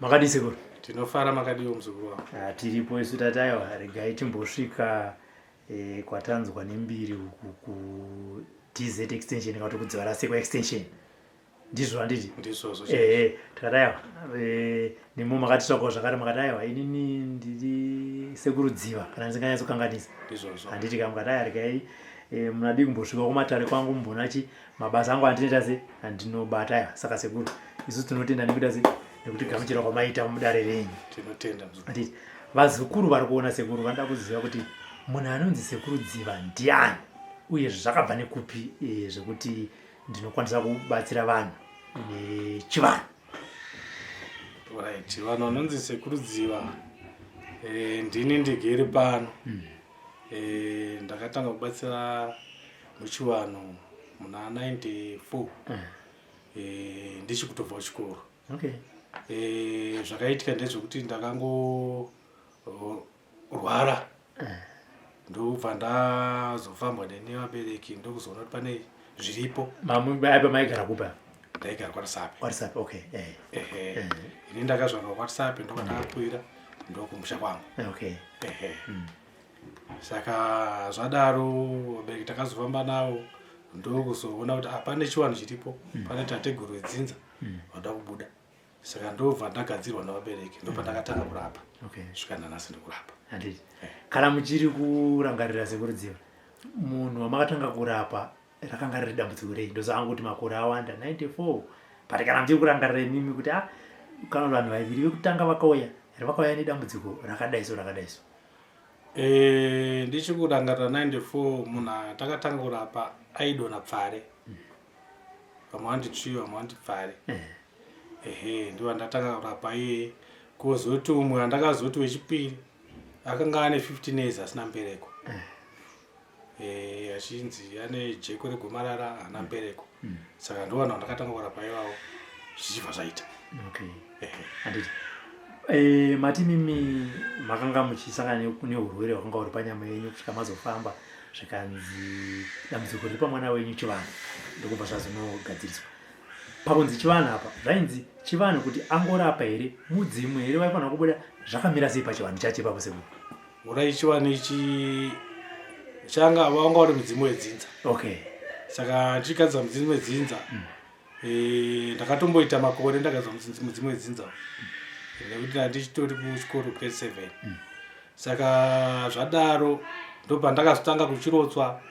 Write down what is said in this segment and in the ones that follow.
Makadi Sekuru. Tinofara makadiwo muzukuru wangu. Tiripo isu tatayo regai timbosvika kwatanzwa nembiri ku TZ extension kana kuti kudzivara Sekuru extension. Ndizvo handiti? Ndizvo. Takadayo nemo makatitsvakawo zvakare makadayo inini ndiri Sekuru Dziva kana ndisinganyatsokanganisa. Ndizvo. Handiti kana mukadaya regai munadi kumbosvika kumatare kwangu mumbonachi mabasa angu andinoita se andinobatayo saka Sekuru isu tinotenda nekuda se nekuti gamuchira kwamaita mudare renyu. Tinotenda muzukuru. Handiti vazukuru vari kuona Sekuru vanoda kuziva kuti munhu anonzi Sekuru Dziva ndiani uye zvakabva nekupi zvekuti ndinokwanisa kubatsira vanhu nechivanhu. Right, vanhu vanonzi Sekuru Dziva ndini ndigere pano. Ndakatanga kubatsira muchivanhu muna 94 ndichikutobva kuchikoro. Okay. Zvakaitika ndezvekuti ndakangorwara ndobva ndazofambwa nevabereki ndokuzoona kuti pane zviripo. Apa maigara kupa? Ndaigara kwaTsapi. WhatsApp, okay. Ini ndakazvaka kwaTsapi ndobva ndakakwira ndokumusha kwangu. Okay. Saka zvadaro vabereki takazofamba navo ndokuzoona kuti pane chivanhu chiripo, pane tateguru wedzinza vada kubuda. Saka ndobva ndagadzirwa navabereki ndobva ndakatanga kurapa. Okay. Svika nanhasi ndikurapa. Handiti. Kana muchiri kurangarira Sekuru Dziva, munhu wamakatanga kurapa rakanga riri dambudziko rei? Ndozvaanga kuti makore awanda 94. But kana muchiri kurangarira imimi kuti kana vanhu vaviri vekutanga vakauya nedambudziko rakadaiso. Ndichikurangarira 94 munhu takatanga kurapa aidona pfare. Vamwe vanditsvi vamwe vandipfare. Ndiwo ndatanga kurapa iye. Kozoti umwe andakazoti wechipiri akanga ane 15 years asina mbereko. Achinzi ane jeko regomarara hana mbereko. Saka ndo vanhu vandakatanga kurapa ivavo zvichibva zvaita. Okay. Handiti. Mati mimi makanga muchisangana neurwere hwakanga huri panyama yenyu kusvika mazofamba zvikanzi dambudziko riri pamwana wenyu chivanhu ndokubva zvazvinogadziriswa. Pakunzi chivanhu apa zvainzi chivanhu kuti angorapa here mudzimu here vaifanira kubuda zvakamira sei pachivanhu chacho ipapo Sekuru? Urai chivanhu ichi changa vanga uri mudzimu wedzinza. Okay. Saka ndichigadzira mudzimu wedzinza ndakatomboita makore ndagadzira mudzimu wedzinza nekuti ndandichitori kuchikoro grade 7. Saka zvadaro ndobva ndakazotanga kuchirotswa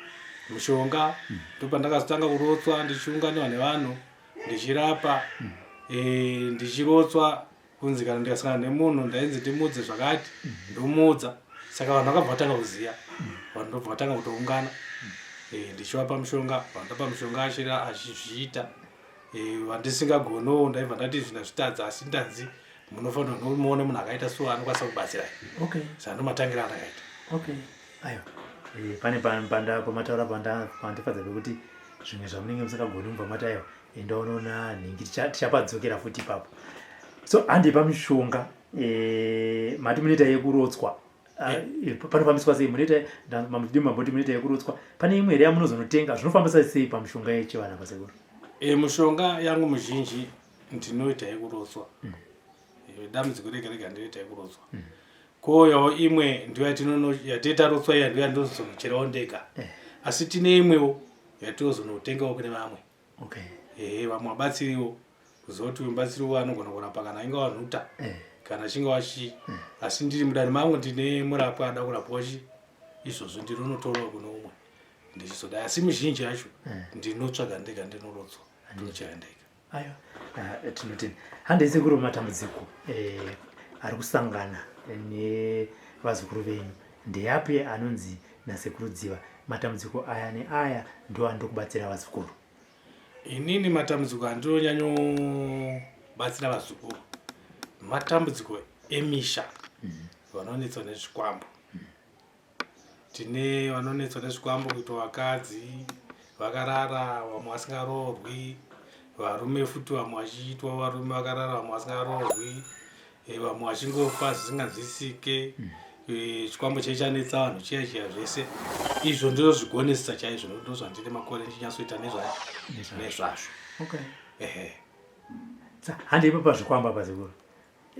mushonga, ndobva ndakazotanga kurotswa ndichiunganiwa nevanhu ndichirapa, ndichirotswa kunzi kana ndikasangana nemunhu ndainzi ndimudze zvakati ndomudza. Saka vanhu vakabva vatanga kuziya, vanhu ndobva vatanga kutoungana ndichivapa mushonga, vandapa mushonga achizviita. Vandisingagonowo ndaibva ndati zvindazvitadza asi ndanzi munofanira muone munhu akaita so anokwanisa kubatsirai. Okay. Saka ndomatangira andakaita. Okay. Ayo. Pane pamataura pandifadza pekuti zvimwe zvamunenge musingagoni mubva matayo endaonoona nhingi tichapadzokera futi ipapo. So handipa mishonga mati munoita yekurotswa. Panofambiswa sei munoita mamboti munoita yekurotswa. Pane imwe here yamunozonotenga zvinofambisa sei pamishonga yechivanhu apa Sekuru? Mushonga yangu muzhinji ndinoita yekurotswa. Dambudziko rega rega ndinoita yekurotswa. Koyawo imwe ndiyo yatinoita rotswa iya ndiyo yandinozonocherawo ndega. Asi tine imwewo yatinozonotengawo kune vamwe. Okay. Vamwe vabatsiriwo kuzoti mubatsiriwo anogona kurapa kana ingava nhuta kana chingava chii. Asi ndiri mudani mangu ndine murapwa ada kurapwa chi izvozvo ndinotorawo kuno umwe ndichizodai. Asi mizhinji yacho ndinotsvaga ndega ndinorotswa ndinochera ndega. Ayo. Tinotenda. Handei Sekuru matambudziko ari kusangana nevazukuru venyu ndeyapi anonzi naSekuru Dziva matambudziko aya neaya ndo andokubatsira vazukuru? Inini matambudziko andinonyanyobatsira vazukuru matambudziko emisha. Vanonetswa nezvikwambo. Tine vanonetswa nezvikwambo kuita vakadzi vakarara vamwe vasingaroorwi, varume futi vamwe vachiitwa varume vakarara vamwe vasingaroorwi, vamwe vachingofa zvisinganzwisike. Chikwambo chechanetsa vanhu chiya zvese izvo ndizvo zvigonesesa chaizvo ndo zvandine makore ndichinyatsoita nezvazvo. Okay. Handei pazvikwamba apa Sekuru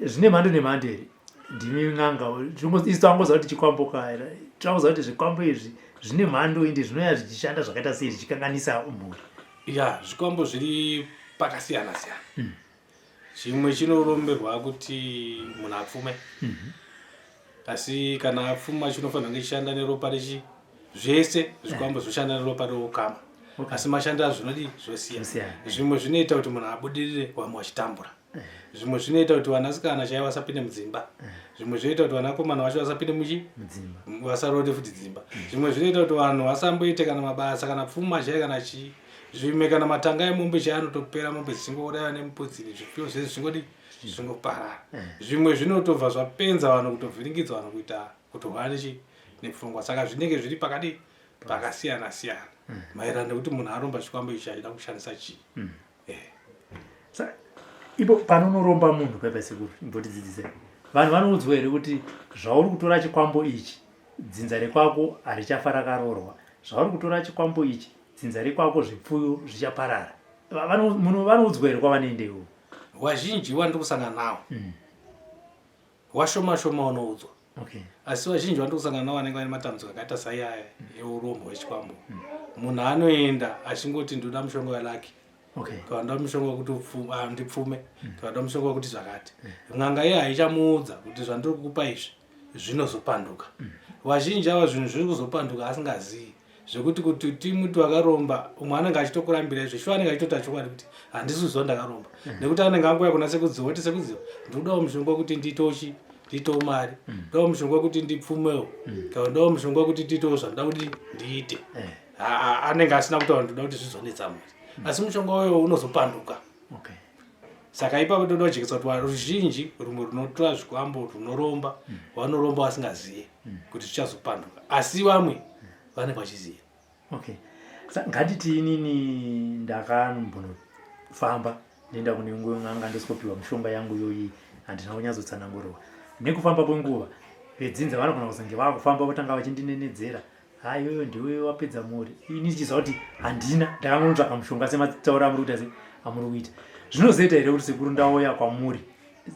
zvine mhando nemhando here ndimi n'anga isi tangoziva kuti chikwambo kaera tangoziva kuti zvikwambo izvi zvine mhando indi zvinoya zvichishanda zvakaita sei zvichikanganisa mhuri ya zvikwambo zviri pakasiyana siyana chimwe chinoromberwa kuti munhu apfume asi kana apfuma chinofanira kunge chishanda neropa rechi zvese zvikwambo zvoshanda neropa reukama asi mashandiro zvinodi zvosiyana zvimwe zvinoita kuti munhu abudirire vamwe vachitambura zvimwe zvinoita kuti vanasikana chaivo vasapinde mudzimba zvimwe zvinoita kuti vanakomana vacho vasapinde vasarode futi dzimba zvimwe zvinoita kuti vanhu vasamboite kana mabasa kana pfuma chai kana chii zvimwe kana matanga emombe chaanotopera mombe dzichingouraya nemupudziri zvipfuyo zvese zvingodi zvingoparara zvimwe zvinotobva zvapenza vanhu kutovhiringidza vanhu kuita kutorwa nepfungwa saka zvinenge zviri pakasiyana siyana maererano nekuti munhu aromba chikwambo ichi achida kushandisa chii ipo panonoromba munhu pepe Sekuru imbotidzidzisei vanhu vanoudzwa here kuti zvauri kutora chikwambo ichi dzinza rekwako harichafa rakarorwa zvauri kutora chikwambo ichi dzinza rekwako zvipfuyo zvichaparara munhu vanoudzwa here kwavanoendewo wazhinji wandiri kusangana nawo washoma shoma unoudzwa asi wazhinji wandiri kusangana nawo vanenge vane matambudziko akaita saiyaya eurombo hwechikwambo munhu anoenda achingoti ndoda mushonga welaki kavanda mushonga wekuti ndipfume kavanda mushonga wekuti zvakati n'anga iye haichamuudza kuti zvandiri kukupa izvi zvinozopanduka wazhinji ava zvinhu zviri kuzopanduka asingazivi zvekuti kuti timuti wakaromba umwe anenge achitokurambira izvo shuwa anenge achitoti achokwadi kuti handisi kuziva ndakaromba nekuti anenge anguya kuna sekudziwa kuti sekudziwa ndikudawo mushonga wekuti nditowo mari ndawo mushonga wekuti ndipfumewo kana ndawo mushonga wekuti nditowo zvandoda kuti ndiite anenge asina kutaura ndoda kuti zvizonetsa mari asi mushonga wayo unozopanduka saka ipapo toda kujekesa kuti ruzhinji rumwe runotora zvikwambo runoromba vanoromba vasingazive kuti zvichazopanduka asi vamwe vanenge vachiziva ngatiti inini ndakambonofamba ndienda kune n'anga ndosikopiwa mishonga yangu iyoyi handina kunyatsotsanangurwa nekufamba kwenguva vedzinza vanogona kuzonge vakufamba votanga vachindinenedzera iyoyo ndiwe wapedza mhuri ini chiziva kuti handina ndakangonotsvaka mushonga semataura amuri kuita amuri kuita zvinozoita here kuti Sekuru ndauya kwamuri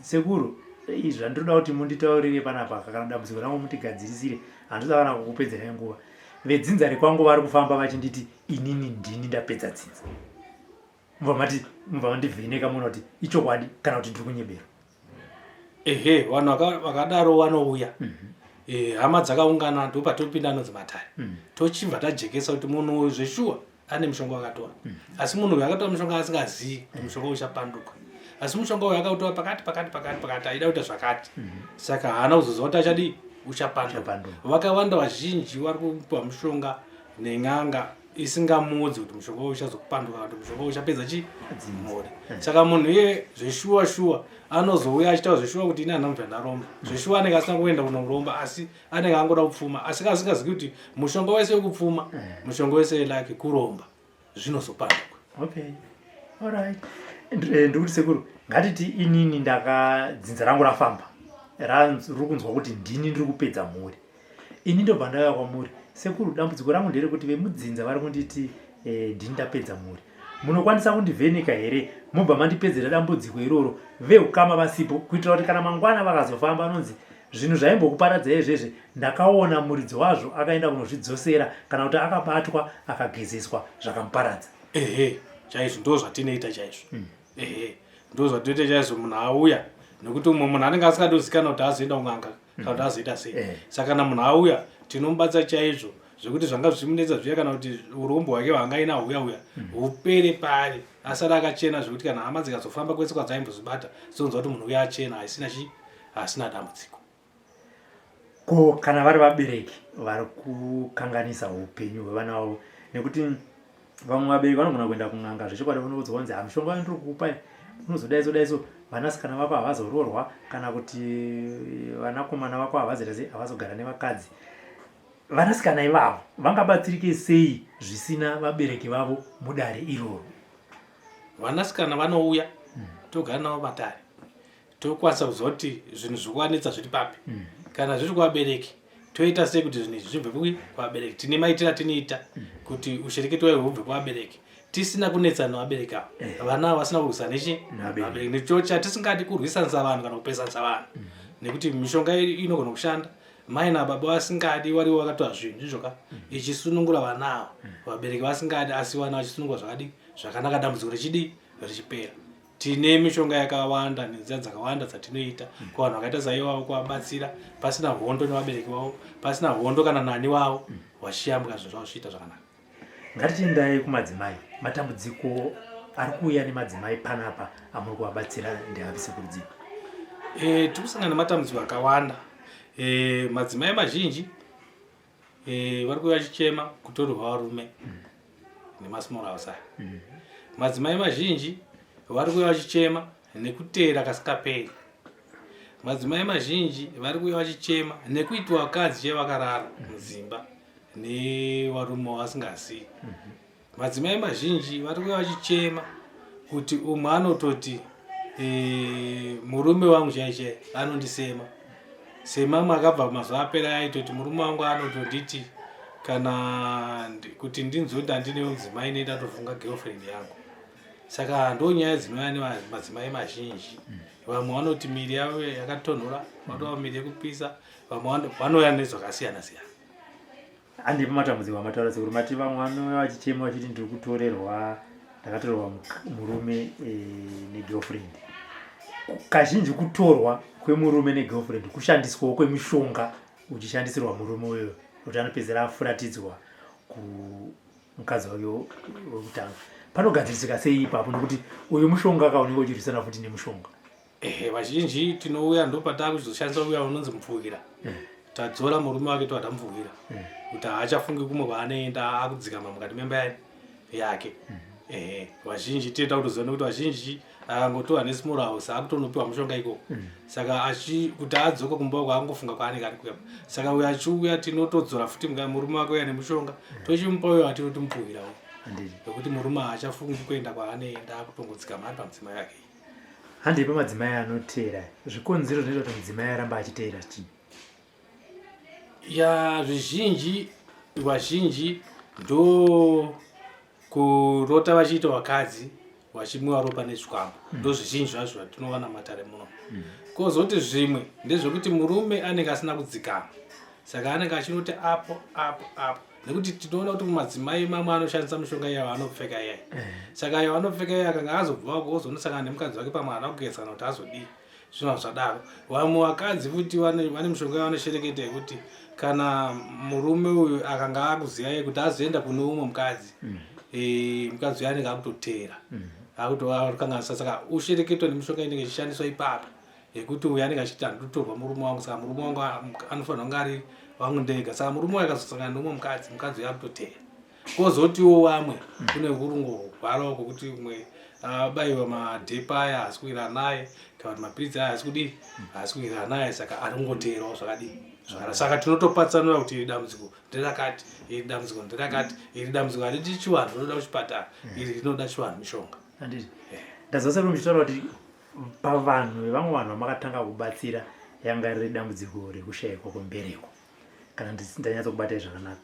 Sekuru izvi zvandiroda kuti munditaurire panapa kana dambudziko rangu mutigadzirisire handisakana kukupedzerai nguva vedzinza rekwangu vari kufamba vachinditi inini ndini ndapedza dzinza mubva mandivheneka muona kuti ichokwadi kana kuti ndiri kunyebera vanhu vakadaro vanouya hama dzakaungana ndopatopinda nodzimatare tochibva tajekesa kuti munhu zveshuwa ane mushonga wakatora asi munhu uyu akatora mushonga asingazivi kuti mushonga uchapanduka asi mushonga uyu akautora pakati aida kuita zvakati saka haana kuzoziva kuti achadi uchapanduka vakawanda vazhinji vari kupa mushonga nen'anga isingamudzi kuti mushonga uyu uchazokupanduka kuti mushonga uyu uchapedza mhuri saka munhu iye zveshuwa anozouya achitaura zveshuwa kuti ini handina mubva ndaromba zveshuwa anenge asina kuenda kunoromba asi anenge angoda kupfuma asi asingazivi kuti mushonga wese wekupfuma mushonga wese welaki kuromba zvinozopanduka ndikuti Sekuru ngatiti inini dzinza rangu rafamba riri kunzwa kuti ndini ndiri kupedza mhuri ini ndobva ndauya kwamuri Sekuru dambudziko rangu nderekuti vemudzinza vari kunditi ndini ndapedza mhuri munokwanisa kundivheneka here mobva mandipedzera dambudziko iroro veukama vasipo kuitira kuti kana mangwana vakazofamba anonzi zvinhu zvaimbokuparadza izvezve ndakaona muridzo wazvo akaenda kunozvidzosera kana kuti akabatwa akagezeswa zvakamuparadza chaizvo ndo zvatinoita chaizvo ndo zvatinoita chaizvo munhu auya nekuti umwe munhu anenge asingatozikana kuti azoenda kun'anga kana kuti azoita sei saka kana munhu auya tinomubatsa chaizvo zvekuti zvanga zvichimunetsa zviya kana kuti urombo hwake hwangaina huya hupere pari asati akachena zvekuti kana hama dzikazofamba kwese kwadzaimbozvibata zonzwa kuti munhu uya achena hasina dambudziko ko kana vari vabereki vari kukanganisa upenyu hwevana vavo nekuti vamwe vabereki vanogona kuenda kun'anga zvechokwadi vanoudzwa kunzi mushonga wandiri kukupai unozodaiso vanasikana vako havazororwa kana kuti vanakomana vako havazogara nevakadzi vanasikana ivavo vangabatsirike sei zvisina vabereki vavo mudare iroro vanasikana vanouya togara navo matare tokwanisa kuziva kuti zvinhu zvikuwanetsa zviri papi kana zviri kuvabereki toita sei kuti zvinhu izvi zvibve kuvabereki tine maitiro atinoita kuti ushereketi wayo hubve kuvabereki tisina kunetsana vabereki avo vana vasina kurwisana nevabereki necho chatisingadi kurwisanisa vanhu kana kupesanisa vanhu nekuti mishonga inogona kushanda mai nababa vasingadi wari wakatoa zvinhu izvoka ichisunungura vana avo vabereki vasingadi asi vana vachisunungura zvakadi zvakanaka dambudziko richipera. Tine mishonga yakawanda nenzira dzakawanda dzatinoita kuvanhu vakaita saivavo kuvabatsira pasina hondo nevabereki vavo pasina hondo kana nani wavo vachiyambuka zvinhu zvavo zvichiita zvakanaka. Ngatichiendai kumadzimai, matambudziko ari kuuya nemadzimai panapa amuri kuvabatsira ndeapi Sekuru Dziva? Tikusangana nematambudziko akawanda. Madzimai mazhinji vari kuuya vachichema kutorwa varume nemasmall house aya. Madzimai mazhinji vari kuuya vachichema nekutera kasingaperi. Madzimai mazhinji vari kuuya vachichema nekuitwa vakadzi chevakarara mudzimba nevarume vasingazivi. Madzimai mazhinji vari kuuya vachichema kuti umwe anototi murume wangu chaiche anondisema sema mwakabva mazuva apera aitoti murume wangu anotonditi kana kuti ndinzonda ndine mudzimai nenda tofunga girlfriend yangu. Saka ndonyaya dzinouya nemadzimai mazhinji. Vamwe vanoti miri yavo yakatonhora, vanotova miri yekupisa, vamwe vanouya nezvakasiyana siyana. Handipa matambudziko amataura Sekuru, mati vamwe vanouya vachichema vachiti ndiri kutorerwa, ndakatorerwa murume negirlfriend. Kazhinji kutorwa kwemurume negirlfriend kushandiswawo kwemishonga uchishandisirwa murume uyo kuti anopedzera afuratidzwa kumukadzi wake wekutanga. Panogadzirisika sei ipapo nekuti uyu mushonga akaoneka uchirwisana futi nemushonga? Vazhinji tinouya ndopatava kuzoshandisa uya unonzi mupfuwira. Tadzora murume wake tovatamupfuwira kuti haachafungi kumwe kwaanoenda akudzikama mukati memba yake. Vazhinji tiita kutoziva nekuti vazhinji akangotorwa nesmall house akutonopiwa mushonga ikoko. Saka kuti adzoka kumba kwaangofunga kwaanenge ari kuya. Saka uyo achiuya tinotodzora futi murume wake uya nemushonga tochimupa uyo watinoti mupfuwira nekuti murume haachafungi kuenda kwaanoenda akutongodzikama ari pamadzimai yake. Handipa madzimai anotera, zvikonzero zvinoita kuti mudzimai aramba achitera chii? Vazhinji ndo kurota vachiita vakadzi vachimwiwa ropa nezvikwambo. Ndo zvizhinji zvazvo vatinowana matare muno. Kozoti zvimwe ndezvekuti murume anenge asina kudzikama. Saka anenge achinoti apo nekuti tinoona kuti mumadzimai mamwe anoshandisa mishonga iya vanopfeka iya. Saka iyo vanopfeka iya akanga azobvako ozonosangana nemukadzi wake pamwe haana kugadzana kuti azodii zvinhu zvadaro. Vamwe vakadzi futi vane mishonga yavanoshereketa yekuti kana murume uyu akanga akuziva iye kuti azoenda kune umwe mukadzi, mukadzi uyu anenge akutotera akutokanganisa. Saka ushereketwa nemishonga inenge ichishandiswa ipapo yekuti uyu anenge achiti handitorwa murume wangu, saka murume wangu anofanira kunge ari wangu ndega. Saka murume uyu akazosangana neumwe mukadzi uyu akutotera. Kozotiwo vamwe kune urungu hwaro kuti umwe abayiwa madhepa aya haasi kuwira naye kana kuti mapiritsi aya haasi kuwira naye, saka arikungoterawo zvakadii. Saka tinotopatsanura kuti iri dambudziko nderakati, iri dambudziko nderakati, iri dambudziko haridi chivanhu rinoda kuchipatara, iri rinoda chivanhu mishonga. Ndazose muchitaura kuti pavanhu vevamwe vanhu vamakatanga kubatsira yanga riri dambudziko rekushayikwa kwembereko, kana ndanyatso zvakanaka.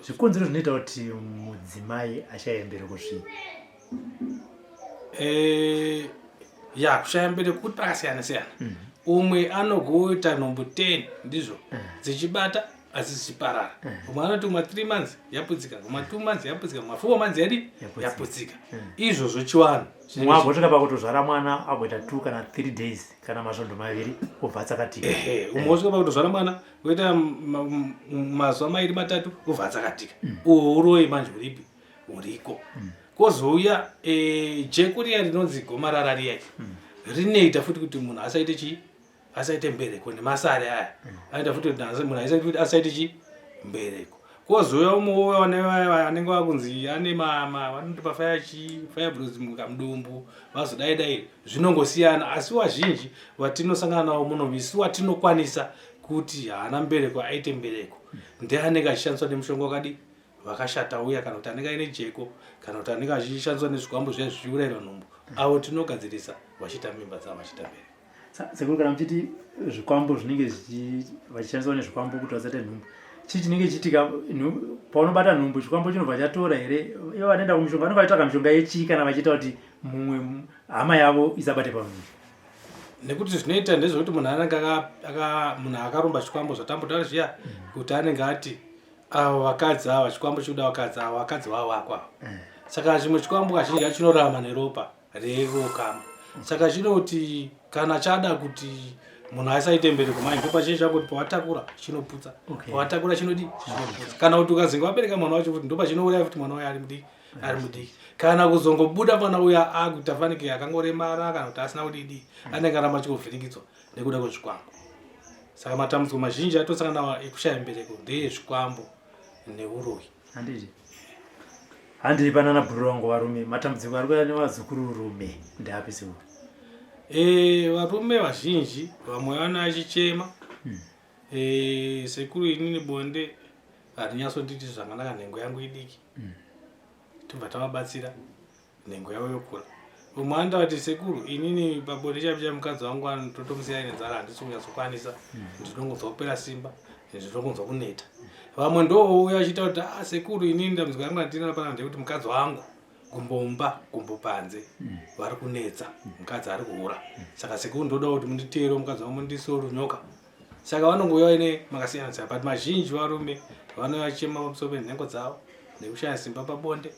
Zvikonzero zvinoita kuti mudzimai ashaye mbereko zvii? Kushaya mbereko kuti pakasiyana siyana. Umwe anogoita nhombo 10 ndizvo dzichibata asi zichiparara. Umwe anoti umwe 3 months yaputsika, umwe 2 months yaputsika, umwe 4 months yaputsika. Izvozvo chivanhu. Umwe agosvika pakutozvara mwana agoita 2 kana 3 days kana masvondo maviri obva atsakatika. Umwe osvika pakutozvara mwana oita mazuva mairi matatu obva atsakatika. Uroi manje uripi uriko. Kozouya jeko riya rinonzi gomarara riya rinoita futi kuti munhu asaite chii, asaite mbereko nemasare aya. Anoita futi kuti munhu asaite chii, mbereko. Kozouya umwe vanenge vakunzi ane vanotipa fibroids mukamudumbu vazodai zvinongosiyana. Asi vazhinji vatinosangana navo muno isi watinokwanisa kuti haana mbereko aite mbereko ndeanenge achishandiswa nemushonga wakadii vakashata uya, kana kuti anenge aine jeko, kana kuti anenge achishandiswa nezvikwambo zviya zvichiurayirwa nhumbu, avo tinogadzirisa vachiita mimba dzavo vachiita mbereko. Sekuru, kana muchiti zvikwambo zvinenge vachishandiswa nezvikwambo kuti vasaite nhumbu, chinenge chitika paunobata nhumbu chikwambo chinobva chatora here ivo vanoenda kumishonga vanobva vatsvaka mishonga yechii kana vachiita kuti mumwe hama yavo isabate pamuviri nekuti zvinoita ndezvekuti munhu anenge munhu akaromba chikwambo zvatambotaura zviya kuti anenge ati avo vakadzi ava chikwambo chikuda vakadzi ava vakadzi vavo akwavo saka chimwe chikwambo kazhinji yacho chinorama neropa revokama saka chinoti kana chada kuti munhu asaite mberi kumai ndopa chinhu chakuti pawatakura chinoputsa pawatakura chinodi chinoputsa kana kuti ukazinga wabereka mwana wacho kuti ndopa chinouraya kuti mwana uya ari mudiki kana kuzongobuda mwana uya akuti afanike akangoremara kana kuti asina kudidi anenge aramba chikovhirikidzwa nekuda kwezvikwambo saka matambudziko mazhinji atosangana ekushaya mbereko ndezvikwambo neuroyi handiri panana bhuru wangu varume matambudziko ari kuya nevazukuru rume ndapi seuri varume vazhinji vamwe vana achichema sekuru inini bonde harinyasonditi zvakanaka nhengo yangu idiki tobva tavabatsira nhengo yavo yokura umwe anda vati sekuru inini pabonde chapicha mukadzi wangu anototomusiyai nenzara handisi kunyatsokwanisa ndinongonzwa kupera simba ndinongonzwa kuneta vamwe ndouya vachita kuti sekuru inini ndambudziko yangu andina pana ndekuti mukadzi wangu gumbomba gumbopanze vari kunetsa mukadzi ari kuhura saka sekuru ndoda kuti munditeero mukadzi wangu mundisoro nyoka saka vanongouya vaine makasiyana siyana but mazhinji varume vanouya vachema pamusoro penhengo dzavo nekushaya simba pabonde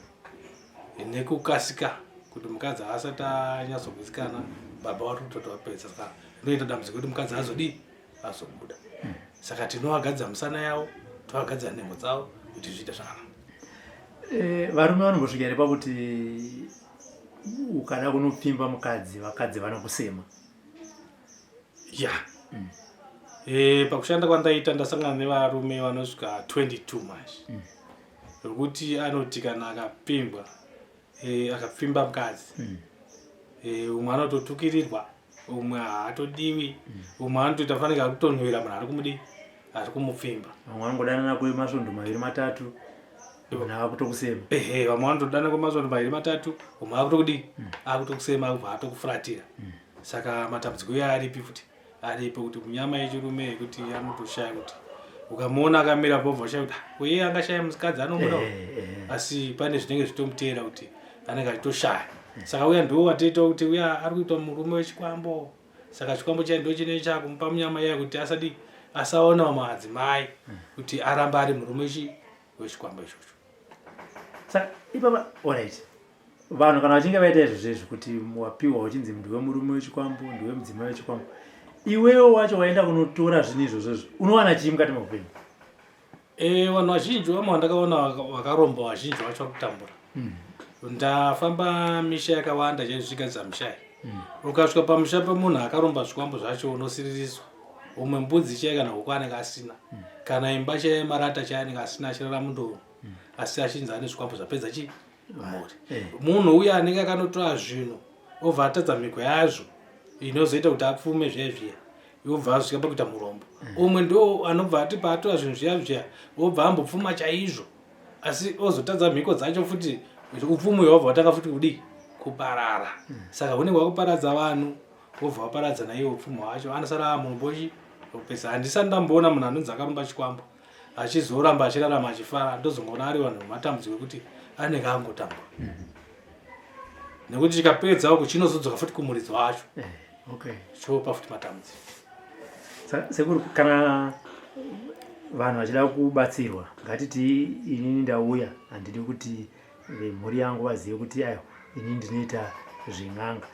nekukasika kuti mukadzi asati anyatsogwisikana baba vari kutoti vapedza saka inoita dambudziko kuti mukadzi azodii azobuda saka tinovagadza misana yavo tovagadza nhengo dzavo kuti zviite zvakanaka varume vanombosvika here pakuti ukada kunopfimba mukadzi vakadzi vanokusema ya pakushanda kwandaita ndasangana nevarume vanosvika 22 manje rokuti anoti kana akapfimbwa akapfimba mukadzi umwe anototukirirwa umwe haatodiwi umwe anotoita afanika kutonhwera munhu ari kumudii ari kumupfimba vamwe vanongodanana kwemasvondo 2-3 munhu akutokusema vamwe vanotodana kwemasvondo 2-3 umwe akutokudii akutokusema akubva atokufuratira saka matambudziko iye aripi futi aripo kuti munyama yechirume yekuti anotoshaya kuti ukamuona akamira pobva shaya kuti uye angashaya musikadzi anomuda asi pane zvinenge zvitomuteera kuti anenge achitoshaya saka uya ndo watoita kuti uya ari kuita murume wechikwambo saka chikwambo chai ndo chine chakumupa munyama iya kuti asadi asaona madzimai kuti aramba ari murume wechikwambo ichocho saka ipapa alright vanhu kana vachinge vaita izvozvezvo kuti wapiwa uchinzi ndiwe murume wechikwambo ndiwe mudzimai wechikwambo iwewo wacho waenda kunotora zvinhu izvozvezvo unowana chii mukati meupenyu vanhu vazhinji vamwe vandakaona vakaromba vazhinji vacho vakutambura ndafamba misha yakawanda chaizvisvika mishai ukasvika pamusha pemunhu akaromba zvikwambo zvacho unosiririswa umwe mbudzi chai kana huku anenge asina kana imba chai marata chai anenge asina achirara mundoro asi achinzi ane zvikwambo zvapedza chii mhuri munhu uya anenge akanotora zvinhu obva atadza mhiko yazvo inozoita kuti apfume zviya yobva azvika pakuita murombo umwe ndo anobva ati paatora zvinhu zviya obva ambopfuma chaizvo asi ozotadza mhiko dzacho futi upfumu yobva watanga futi kudii kuparara saka unenge wakuparadza vanhu wobva waparadza naiye upfumu wacho anosara murombochi pesa handisati ndamboona munhu anonzi akaromba chikwambo achizoramba achirarama achifara ndozongoona ari vanhu vematambudziko ekuti anenge angotambwa nekuti chikapedza uko chinozodzoka futi kumuridzi wacho chopa futi matambudziko sekuru kana vanhu vachida kubatsirwa ngatiti inini ndauya handidi kuti mhuri yangu vazive kuti ayo inini ndinoita zven'anga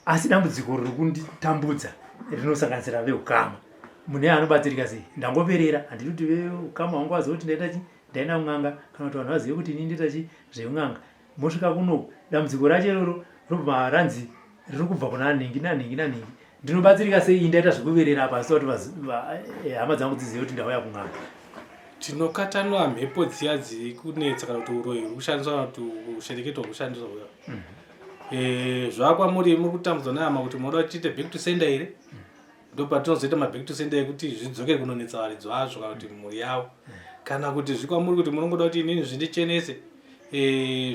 asi dambudziko riri kunditambudza rinosanganisira veukama mune anobatsirika sei ndangoperera handidi kuti veukama vangu vazive kuti ndaenda kun'anga kana kuti vanhu vazive kuti inini ndoita chi zveun'anga mosvika kuno dambudziko racho iroro robva ranzi riri kubva kuna nanhingi ndinobatsirika sei ndaita zvekuverera apa asi kuti hama dzangu dzizive kuti ndauya kun'anga tinokatanwa mhepo dziya dziri kunetsa kana kuti uroyi huri kushandiswa kana kuti ushereketo huri kushandiswa uya zvakwamuri muri kutambudzwa nehama kuti munoda kuti tiite back to sender here ndopatinozoita maback to sender ekuti zvidzokere kunonetsa varidzi vazvo kana kuti mhuri yavo kana kuti zvikwamuri kuti munongoda kuti inini zvindichenese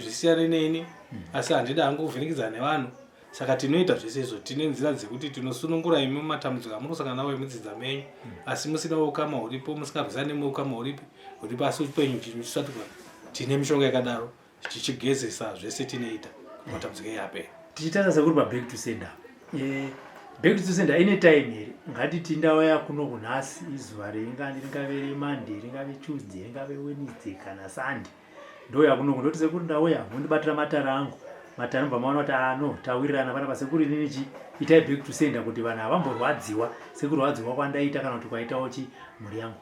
zvisiyane neni asi handida hangu kuvhinikidzana nevanhu Saka tinoita zvese izvo tine nzira dzekuti tinosunungura imi matambudziko amunosangana nawo emudzidza menyu asi musina ukama huripo musingarwisani neukama huri pasi penyu chisati tine mishonga yakadaro tichigezesa zvese tinoita matambudziko yapera. Tichitanga sekuri back to sender. Back to sender ine time here. Ngatiti ndauya kuno kunhasi izuva ringave Monday, ringave Tuesday, ringave Wednesday kana Sunday. Ndoya kuno kundoti sekuri ndauya mundibatira matara angu. Matara mbamaona kuti no tawirirana pana pasekuri nini itai back to sender kuti vanhu avamborwadziwa sekurwadziwa kwandaita kana kuti kwaitawo mhuri yangu.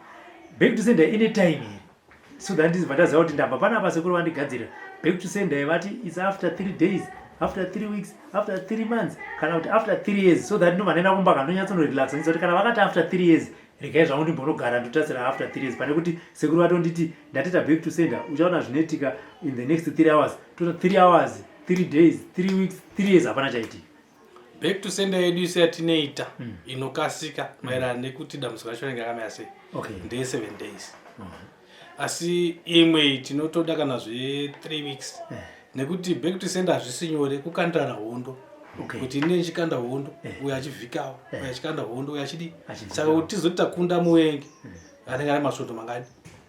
Back to sender ine time here. So that is vandaziva kuti ndabva panapa sekuri vandigadzira back to sender vati it's after 3 days, after 3 weeks, after 3 months, kana kuti after 3 years. So that ndovanenda kumbaka ndonyatsonorelaxa kuti kana vakati after 3 years regai zvangu ndimbonogara ndotarisira after 3 years pane kuti sekuru vatonditi ndatita back to sender uchaona zvinoitika in the next 3 hours tota 3 hours 3 days 3 weeks 3 years hapana chaitika. Back to sender yedu ise yatinoita inokasika maererano nekuti dambudziko racho rinenge rakamira sei ndeye 7 days. Asi imwe tinotoda kana zve 3 weeks nekuti back to sender hazvisi nyore kukandana hondo kuti ine chikanda hondo uyo achivhikawo uyo achikanda hondo uyo achidi saka kuti tizoti takunda muwengi anenge ari masvondo mangani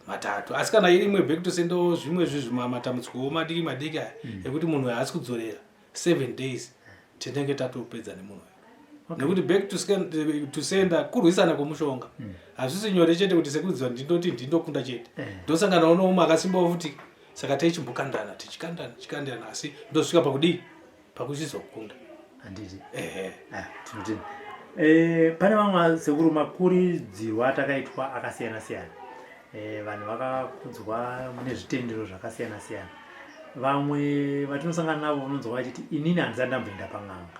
3. Asi kana iri imwe back to sender zvimwe matambudziko madiki aya ekuti munhu haasi kudzorera 7 days tinenge tatopedza nemunhu nekuti back to sender kurwisana kwomushonga hazvisi nyore chete kuti sekudziwa ndindoti ndindokunda chete ndosangana uno makasimbawo futi saka taichimbokandana tichikandana asi ndosvika pakudii pakuchizokunda handiti tinotini pane vamwe sekuru makuridzirwa atakaitwa akasiyana-siyana. Vanhu vakakudzwa mune zvitendero zvakasiyana siyana. Vamwe vatinosangana navo unonzwa vachiti inini handisati ndamboenda pang'anga.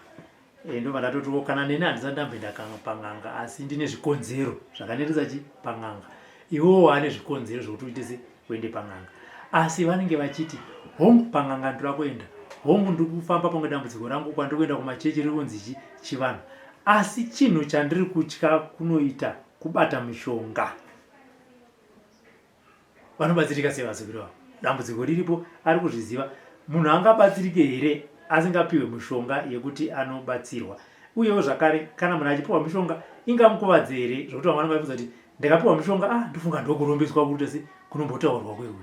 Ndo vandatotiwo kana neni handisati ndamboenda pang'anga asi ndine zvikonzero zvakanetesa pang'anga. Iwowo ane zvikonzero zvokuti uite kuende pang'anga. Asi vanenge vachiti hongu pang'anga ndira kuenda, hongu ndiri kufamba pamwe dambudziko rangu kwandiri kuenda kumachechi riri kunzi chivanhu. Asi chinhu chandiri kutya kunoita kubata mishonga. Vanobatsirika sei vasekuru vavo? Dambudziko riripo ari kuzviziva. Munhu angabatsirike here asingapiwe mishonga yekuti anobatsirwa? Uyewo zvakare kana munhu achipiwa mishonga ingamukuvadze here zvokuti vamwe vanobvunza kuti ndikapiwa mishonga ndofunga ndokurombeswa kuti kunombotaurwa kweuyu.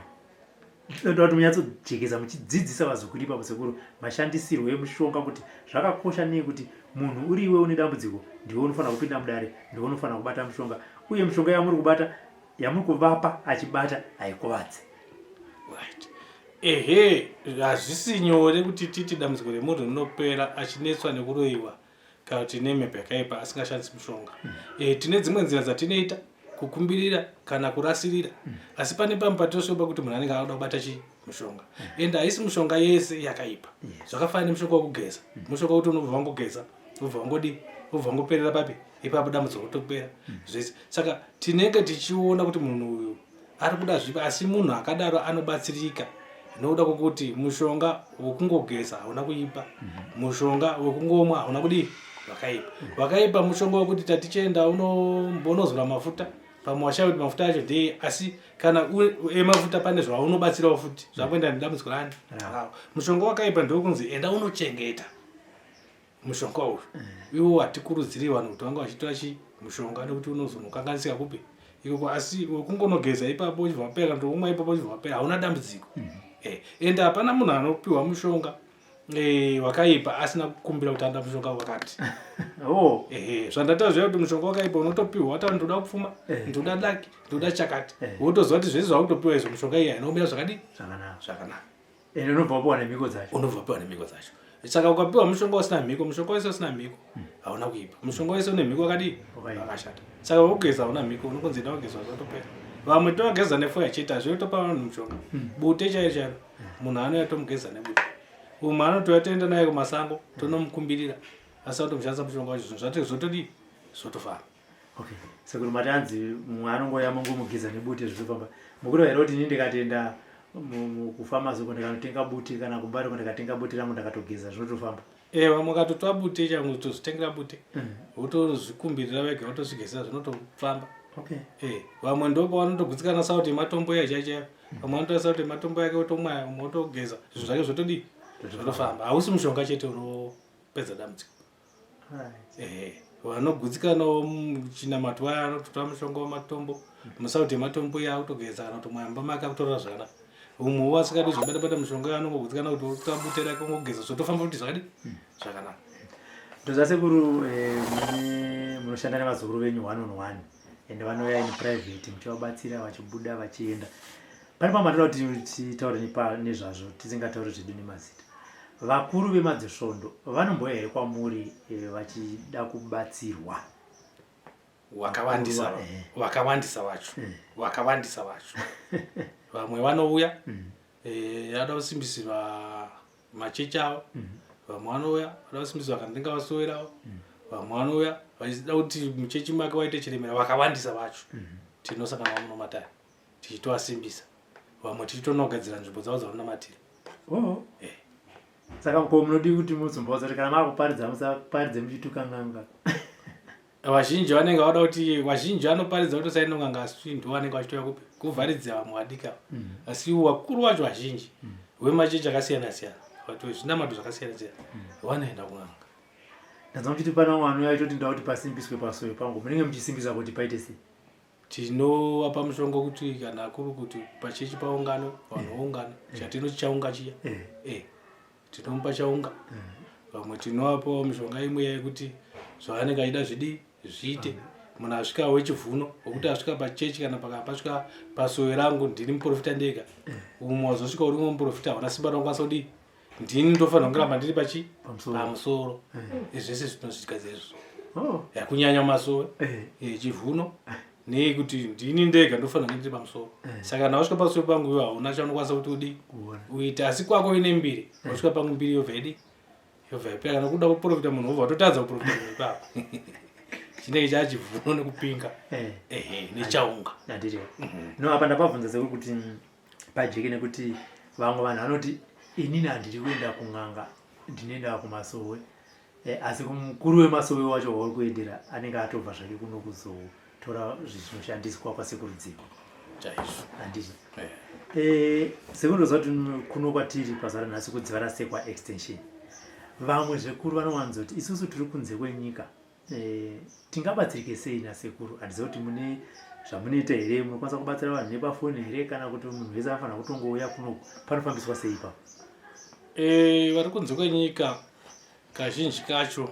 Ndoda kuti munyatsojekesa muchidzidzisa vazukuru ipapo sekuru mashandisirwo emushonga kuti zvakakosha nei kuti munhu uriwe une dambudziko ndiwe unofanira kupinda mudare, ndiwe unofanira kubata mushonga uye mushonga yamuri kubata yamuri kuvapa achibata haikuvadze. Hazvisi nyore kuti titi dambudziko remunhu rinopera achinetswa nekuroyiwa kana kuti nemhepo yakaipa asingashandisi mushonga. Tine dzimwe nzira dzatinoita kukumbirira kana kurasirira asi pane pamwe patosvika kuti munhu anenge anoda kubata mushonga ende haisi mushonga yese yakaipa. Zvakafanana nemushonga wokugeza, mushonga kuti unobva wangogeza ubva wangodi ubva wangoperera papi ipapo dambudziko rotopera zvese. Saka tinenge tichiona kuti munhu uyu ari kuda zvipi asi munhu akadaro anobatsirika nokuda kwokuti mushonga wokungogeza hauna kuipa, mushonga wokungomwa hauna kudii wakaipa mushonga wekuti tatichenda unozora mafuta pamwe washaye kuti mafuta acho ndeye asi kana emafuta pane zvaunobatsirawo futi zvakuenda nedambudziko rani. Mushonga wakaipa ndokunzi enda unochengeta mushonga uyu. Iwo hatikurudziri vanhu kuti vanga vachitora mushonga nekuti unozonokanganisika kupi ikoko asi wekungonogeza ipapo uchibva wapera ndoumwa ipapo uchibva wapera hauna dambudziko. Ende hapana munhu anopiwa mushonga wakaipa asina kukumbira kuti anda mushonga wakati. Zvandataura zviya kuti mushonga wakaipa unotopiwa wataura ndoda kupfuma, ndoda daki, ndoda chakati. Wotoziva kuti zvese zvakutopiwa izvo mishonga iyi inomira zvakadii zvakanaka. Ende unobva wapiwa nemhiko dzacho. Unobva wapiwa nemhiko dzacho. Saka ukapiwa mushonga usina mhiko, mushonga wese usina mhiko hauna kuipa. Mushonga wese une mhiko wakadii wakashata. Saka wokugeza hauna mhiko unokonzi enda wogeza zvatopera. Vamwe tovageza nefoya chete hazvotopa vanhu mushonga. Bute chairo munhu anouya tomugeza nebute. Umwe anotouya toenda naye kumasango tonomukumbirira asi atomushandisa mushonga wacho zvinhu zvati zvotodii zvotofamba. Sekuru mati anzi mumwe anongoya mongomugeza nebute zvitofamba. Mukureva here kuti ini ndikatoenda kufamasi ndikanotenga bute kana kumbari ndikatenga bute rangu ndakatogeza zvinotofamba. Vamwe katotora bute changu tozvitengera bute wotozvikumbirira vega wotozvigezera zvinotofamba. Vamwe ndopavanotogutsikana sauti matombo yachaichayo vamwe vanotora sauti matombo yake wotomwa wotogeza zvinhu zvake zvotodii zvotofamba. Hausi mushonga chete kupedza dambudziko. Vanogutsikanawo muchinamato waya anotora mushonga wamatombo musauti matombo yautogeza kana kuti mwamba make akutorera zvakanaka. Umwe wasingadi zvabata mushonga yanongogutsikana kuti utambutera kungogeza zvotofamba kuti zvakadi zvakanaka. Ndozasekuru munoshanda nevazukuru venyu 1-on-1 ende vanouya in private muchivabatsira vachibuda vachienda. Pane pamatoda kuti titaure nezvazvo tisingatauri zvedu nemazita. Vakuru vemadzisvondo vanombouya here kwamuri vachida kubatsirwa? Wakawandisa vacho vamwe vanouya vada kusimbisirwa machechi avo, vamwe vanouya vada kusimbisirwa kana ndinga vasowerawo, vamwe vanouya vachida kuti muchechi make waite chiremera. Wakawandisa vacho tinosangana munomataya tichitovasimbisa, vamwe tichitonogadzira nzvimbo dzavo dzavanonamatira. Saka ko munodi kuti muzombaudza kuti kana makuparidza musaparidze muchitukanganga. Vazhinji vanenge vada kuti vazhinji vanoparidza kuti sainonganga asi ndo vanenge vachitoya kuvharidza vamwe vadika. Asi wakuru wacho vazhinji wemachechi akasiyana siyana vato zvinamato zvakasiyana siyana vanoenda kunganga. Ndazama kuti pana vanhu vaitoti ndauti pasimbiswe pasoyo pangu munenge muchisimbisa kuti paite sei? Tinovapa mushonga kuti kana kuri kuti pachechi paungano vanhu voungana chatinochi chaunga chiya tinomupa chaunga. Vamwe tinovapawo mushonga imwe yekuti zvavanenge achida zvidi zviite. Munhu asvika wechivuno wekuti asvika pachechi kana pasvika pasoyo rangu ndini muprofita ndega, umwe wazosvika uri muprofita hauna simba rinokwanisa kudii ndini ndofanira kungoramba ndiri pamusoro. Zvese zvinozvitikadza izvo kunyanya masowe chivuno nekuti ndini ndega ndofanira kunge ndiri pamusoro. Saka kana wasvika pamusoro pangu iwe hauna chaunokwanisa kuti udii uite. Asi kwako ine mbiri wasvika pangu mbiri yobva idii yobva ipera. Kana kuda kuprofita munhu wobva watotadza kuprofita munhu ipapo. Chinenge chachivuno nekupinga nechaunga. No apa ndapabvunza sekuru kuti pajeke nekuti vamwe vanhu vanoti inini handiri kuenda kung'anga ndinoenda kumasowe, asi mukuru wemasowe wacho wauri kuendera anenge atobva zvake kuno kuzotora zvinoshandiswa kwasekuru Dziva. Handiti sekuru zoti kuno kwatiri pazara nhasi kudziva rasekwa extension. Vamwe zvikuru vanowanzoti isusu tiri kunze kwenyika tingabatsirike sei nasekuru? Handiziva kuti mune zvamunoita here, munokwanisa kubatsira vanhu nepafoni here kana kuti munhu wese anofanira kutongouya kuno panofambiswa sei ipapo? Vari kunze kwenyika kazhinji kacho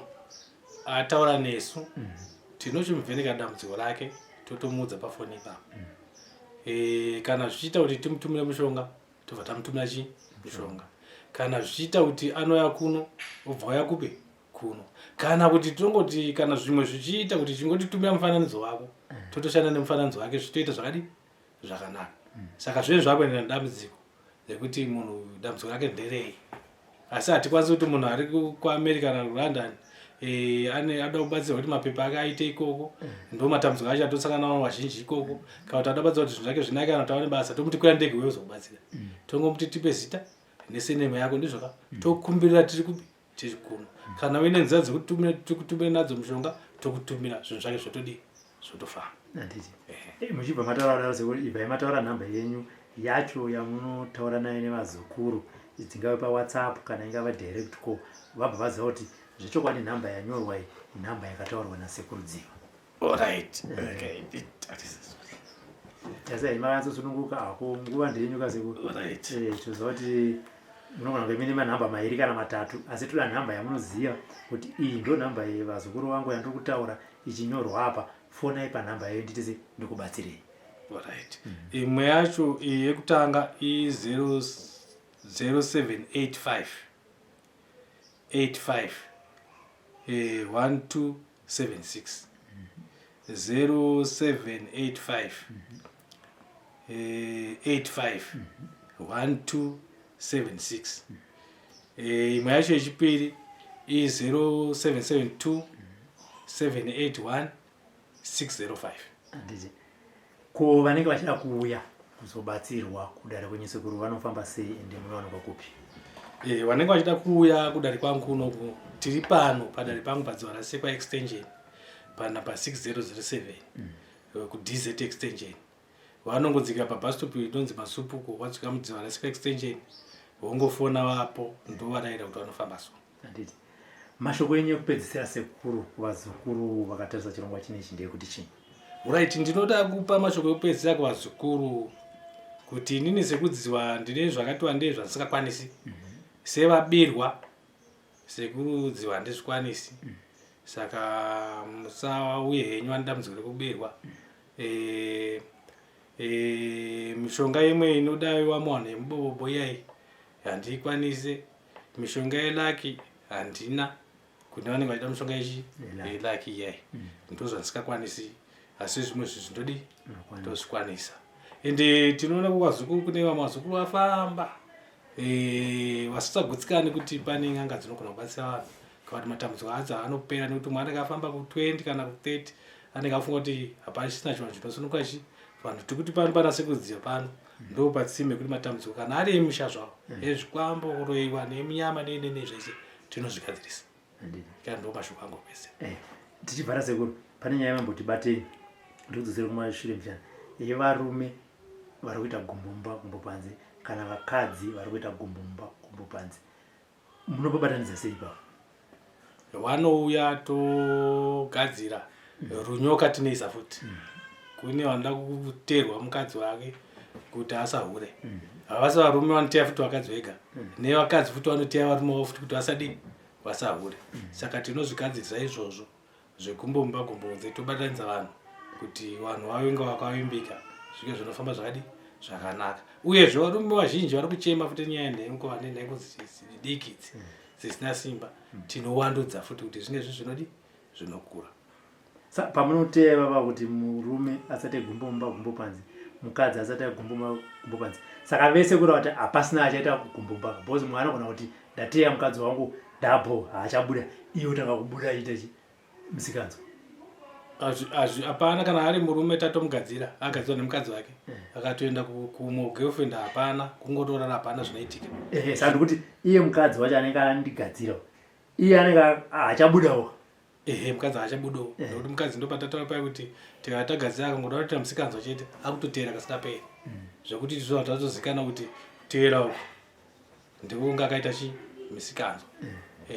ataura nesu tinochimuvheneka dambudziko rake totomudza pafoni ipapo. Kana zvichiita kuti timutumire mushonga tobva tamutumira mushonga. Kana zvichiita kuti anoya kuno obva uya kupe kuno. Kana kuti tongoti kana zvimwe zvichiita kuti tingotitumira mufananidzo wako totoshanda nemufananidzo wake zvitoita zvakadi zvakanaka. Saka zvinenge zvakuenderana nedambudziko rekuti munhu dambudziko rake nderei. Asi hatikwanisi kuti munhu ari kuAmerica kana kuLondon ada kubatsirwa kuti mapepa ake aite ikoko ndo matambudziko acho atosangana nawo vazhinji ikoko. Kana kuti ada kubatsirwa kuti zvinhu zvake zvinake kana kuti awane basa tomuti kwira ndege wewe uzokubatsira. Tongomuti tipe zita nesenema yako ndizvoka tokukumbirira tiri kupi tiri kuno. Kana uine nzira dzekuti kutumira nadzo mushonga tokutumira zvinhu zvake zvotodii zvotofamba. Muchibva mataura sekuru ibva mataura nhamba yenyu yacho yamunotaura nayo nevazukuru dzingave paWhatsApp kana ingava direct call, vabva vaziva kuti zvechokwadi nhamba yanyorwa iyi nhamba yakataurwa nasekuru Dziva. Alright. Sasa imavanzosununguka ako nguva ndeyenyuka sekuru. Toziva kuti munogona kunge mine manhamba mairi kana matatu asi toda nhamba yamunoziva kuti iyi ndo nhamba yevazukuru vangu yandiri kutaura ichinyorwa apa, fonai panhamba yayo nditise ndikubatsirei. Imwe yacho yekutanga i0785 1276 0785 85 1276. Imwe yacho yechipiri i0772 781 605. Ko vanenge vachida kuuya kuzobatsirwa kudare kwenyu sekuru vanofamba sei ende munowanikwa kupi? Vanenge vachida kuuya kudare kwangu kunoku tiri pano padare pangu padziva rasekwa extension pana pa6007 kuDZ extension. Vanongodzika pabus stop inonzi Masupuko, wasvika mudziva rasekwa extension wongofona vapo ndo varaira kuti vanofamba so. mashoko enyu ekupedzisira sekuru kuvazukuru vakatarisa chirongwa chinechi ndeyekuti chii? Right, ndinoda kupa mashoko ekupedzisira kuvazukuru kuti inini Sekudziva ndine zvakati wandei zvandisingakwanisi. Sevabirwa Sekuru Dziva handizvikwanisi. Saka musauye henyu anodambudziko rekubirwa. Mishonga imwe inodaiwa muvanhu yemubobo iyai handiikwanise. Mishonga yelaki handina. Kune vanenge vachida mishonga yelaki iyai ndozvandisingakwanisi. Asi zvimwe zvindodi ndozvikwanisa. Ende tinoona kuvazukuru kune vamwe vazukuru vafamba vasisagutsikani kuti pane n'anga dzinogona kubatsira vanhu kuti matambudziko adzo anopera nekuti mumwe anenge afamba ku20 kana ku30 anenge afunga kuti hapasina chinhu chinosunuka vanhu tiri kuti pano pana Sekudziva pano ndo patsime kuti matambudziko kana ari emusha zvavo ezvikwambo kuroyiwa nemunyama nezvese tinozvigadzirisa. Kana ndo mashoko angu pese. Tichibvara Sekuru, pane nyaya yambotibatei ndikudzosere kumashure mchana yevarume vari kuita gumbumba panze kana vakadzi vari kuita gumbumba panze, munobatanidza sei ipapo? Vanouya togadzira runyoka tineisa futi. Kune vanoda kuterwa mukadzi wake kuti asahure. Havasi varume vanoteya futi vakadzi vega, nevakadzi futi vanoteya varume vavo futi kuti vasahure. Saka tinozvigadzirisa izvozvo zvekumbomba gumbunze tobatanidza vanhu kuti vanhu vave vakavavimbika zvike zvinofamba zvakanaka. Uyezve varume vazhinji vari kuchema futi nyaya yenhengo nenhengo diki dzisina simba. Tinowandudza futi kuti zvinezvi zvinokura. Pamunoteya baba kuti murume asati gumbomba panze, mukadzi asati gumbomba panze, saka vese kuri kuti hapasina achaita gumbomba because mwana anogona kuti ndateya mukadzi wangu double haachabuda, iwe takakubuda achiita musikanzo. Hapana, kana ari murume tatomugadzira agadzirwa nemukadzi wake akatoenda kumugirlfriend hapana, kungotorara hapana zvinoitika. Saka kuti iye mukadzi wacho anenge andigadzira iye anenge hachabudawo. Mukadzi haachabudawo nekuti mukadzi ndopatataura paya kuti tikatagadzira akangoda kutoita musikanzo chete akutotera kasingaperi zvekuti tizvo tatozikana kuti teera uku ndikunge akaita musikanzo.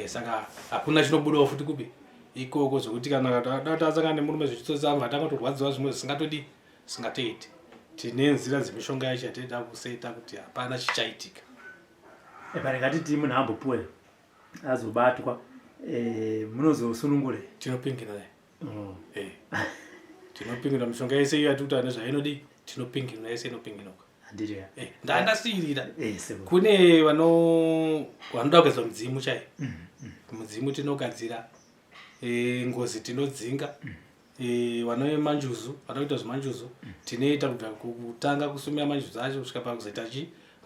Saka hakuna chinobudawo futi kubi ikoko zvokuti kana tasangana nemurume zvichitosamba tangotorwadziwa zvimwe zvisingatoiti. Tine nzira dzemishonga yacho yatinoda kuseta kuti hapana chichaitika. Pane ngatiti munhu ambopuwa azobatwa munozosunungura. Tinopingira tinopingira mishonga yese iyo yatikuti ane zvainodi tinopingira yese inopinginuka. Ndandasirira kune vanoda kugadzira mudzimu chai. Mudzimu tinogadzira, ngozi tinodzinga, vanoita manjuzu vanoita zvemanjuzu tinoita kubva kutanga kusumira manjuzu acho kusvika pakuzoita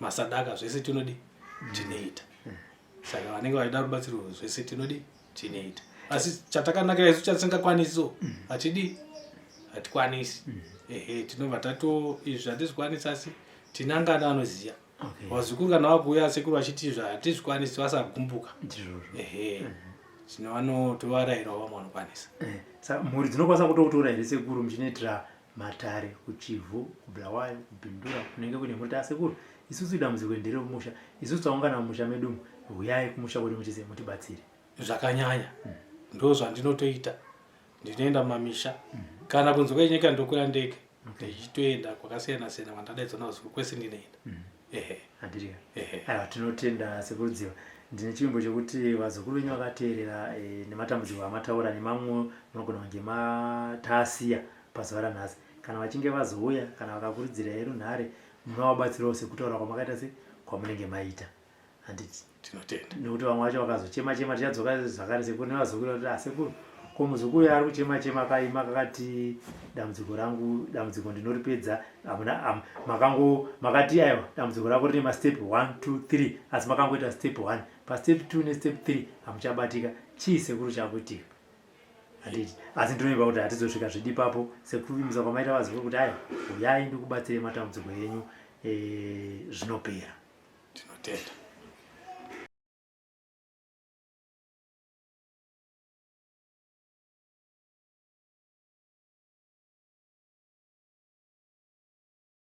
masadaka zvese tinoita. Saka vanenge vachida rubatsiro zvese tinoita. Asi chatakanakira isu chatisingakwanisiwo hatikwanisi. Tinobva izvi zvatizvikwanisi asi tinangana anoziya. Vazukuru kana vabhuya Sekuru vachiti zvatizvikwanisi vasagumbuka. Tinovarairawo vamwe vanokwanisa. Saka mhuri dzinokwanisa kutokutora here Sekuru muchinoitira matare kuchivhu, kubulawayo, kubhindura kunenge kune mhuri Sekuru isusu dambudziko ndere kumusha, isusu taungana mumusha medu huyai kumusha kwedu muchise mutibatsire. Zvakanyanya ndo zvandinotoita. Ndinoenda mumamisha kana kunze kwenyika ndokwira ndege ndichitoenda kwakasiyana siyana kwandadaidzwa navazukuru kwese ndinoenda. Handiriya. Aiwa, tinotenda Sekuru Dziva. Ndine chivimbo chekuti vazukuru venyu vakateerera nematambudziko amataura nemamwe munogona kunge matasiya pazuva ranhasi. Kana vachinge vazouya kana vakakurudzira heru nhare munovabatsirawo sekutaura kwamakaita kwamunenge maita. Handiti tinotenda nekuti vamwe vacho vakazochema tichadzoka zvakare Sekuru nevazukuru kuti Sekuru ko muzukuru ari kuchema kaima kakati dambudziko ndinoripedza makati aiwa dambudziko rako rine mastep 1 2 3 asi makangoita step 1 pastep 2 nestep 3 hamuchabatika. Chii Sekuru chakuitika? Handiti asi ndinoimba kuti hatizosvika zvidipapo sekuvimisa kwamaita vazukuru kuti aiwa uyai ndikubatsire matambudziko enyu zvinopera. Tinotenda.